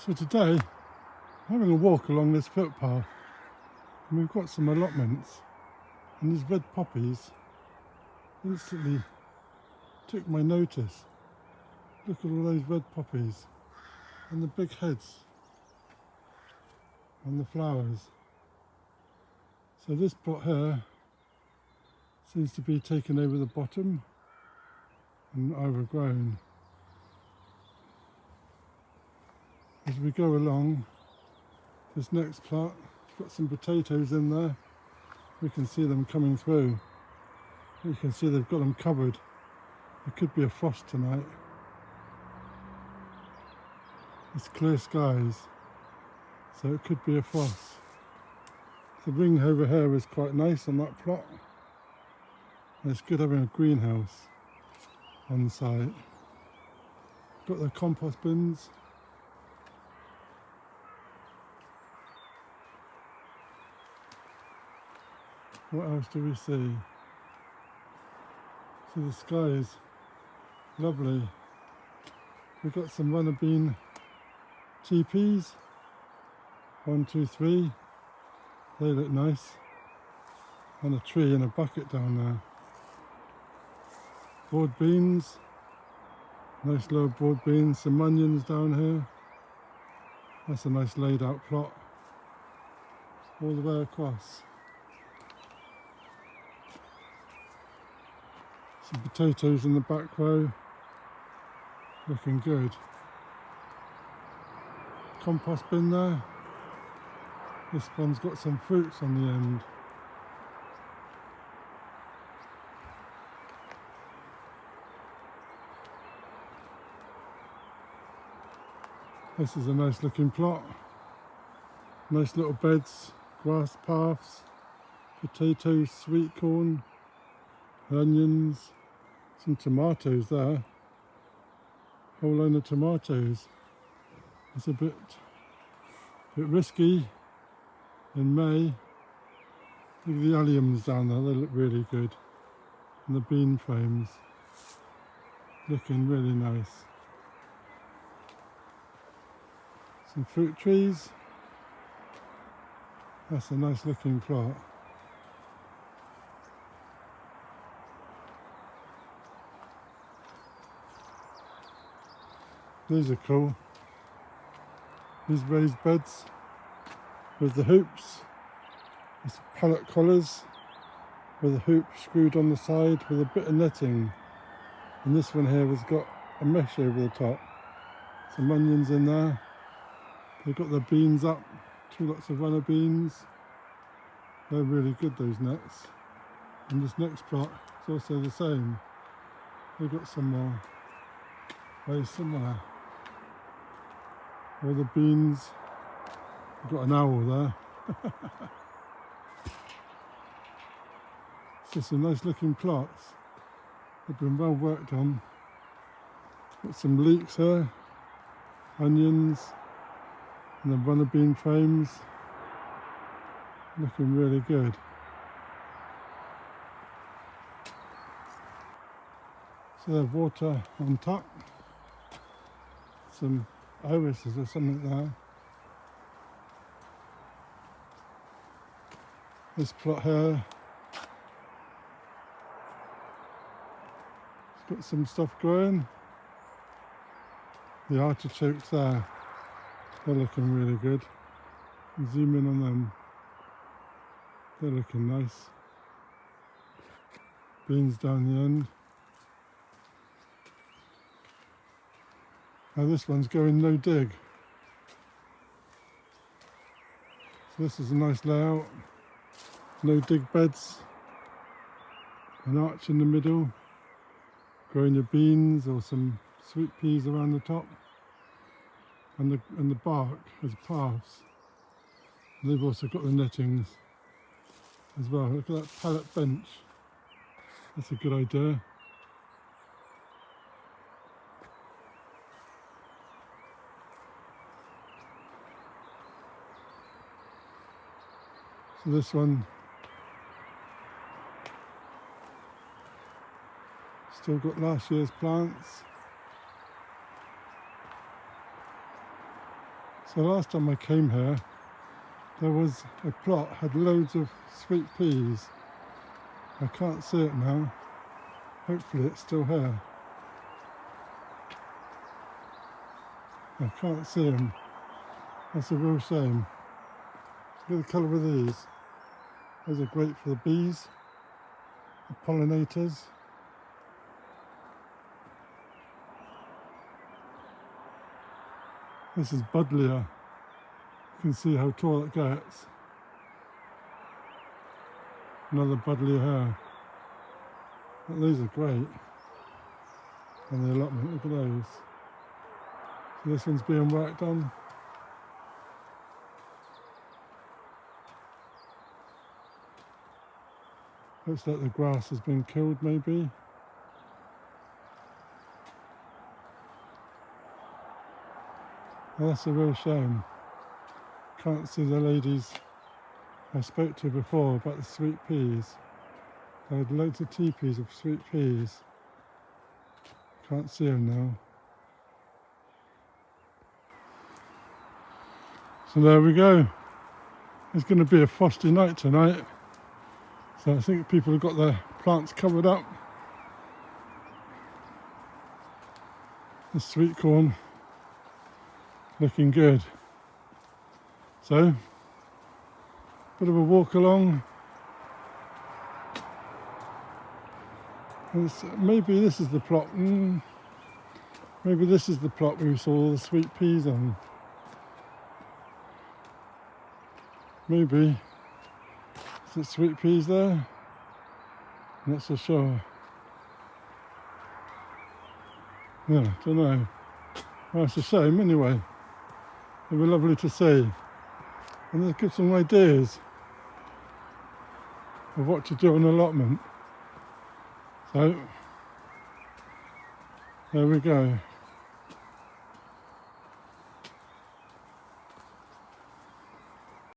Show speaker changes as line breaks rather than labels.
So today, I'm having a walk along this footpath, and we've got some allotments, and these red poppies instantly took my notice. Look at all those red poppies, and the big heads, and the flowers. So this plot here seems to be taken over the bottom and overgrown. As we go along, this next plot, it's got some potatoes in there. We can see them coming through. You can see they've got them covered. It could be a frost tonight. It's clear skies, so it could be a frost. The ring over here is quite nice on that plot. And it's good having a greenhouse on site. Got the compost bins. What else do we see? So the sky is lovely. We've got some runner bean teepees. 1, 2, 3. They look nice. And a tree and a bucket down there. Broad beans. Nice low broad beans. Some onions down here. That's a nice laid out plot. All the way across. Some potatoes in the back row, looking good. Compost bin there. This one's got some fruits on the end. This is a nice looking plot. Nice little beds, grass paths, potatoes, sweet corn, onions. Some tomatoes there, whole line of tomatoes. It's a bit risky in May. Look at the alliums down there, they look really good. And the bean frames, looking really nice. Some fruit trees. That's a nice looking plot. These are cool. These raised beds with the hoops. It's pallet collars with a hoop screwed on the side with a bit of netting. And this one here has got a mesh over the top. Some onions in there. They've got their beans up. 2 lots of runner beans. They're really good, those nets. And this next plot is also the same. They've got some more very similar. All the beans. We've got an owl there. It's just some nice looking plots. They've been well worked on. Got some leeks here, onions, and the runner bean frames. Looking really good. So they have water on top. Some irises or something there. This plot here, it's got some stuff growing. The artichokes there, they're looking really good. Zoom in on them. They're looking nice. Beans down the end. Now this one's going no dig. So this is a nice layout. No dig beds. An arch in the middle. Growing your beans or some sweet peas around the top. And the bark as paths. And they've also got the nettings as well. Look at that pallet bench. That's a good idea. So this one still got last year's plants. So last time I came here, there was a plot, had loads of sweet peas. I can't see it now. Hopefully it's still here. I can't see them. That's a real shame. Look at the colour of these. Those are great for the bees, the pollinators. This is buddleia. You can see how tall it gets. Another buddleia here. But these are great. And the allotment, look at those. So this one's being worked on. Looks like the grass has been killed maybe. Well, that's a real shame. Can't see the ladies I spoke to before about the sweet peas. They had loads of teepees of sweet peas. Can't see them now. So there we go. It's going to be a frosty night tonight. So I think people have got their plants covered up. The sweet corn looking good. So, bit of a walk along. Maybe this is the plot. Maybe this is the plot where we saw all the sweet peas on. Maybe. Is it sweet peas there? I'm not so sure. Yeah, don't know. Well, it's a shame anyway. They were lovely to see. And they'll give some ideas of what to do on allotment. So, there we go.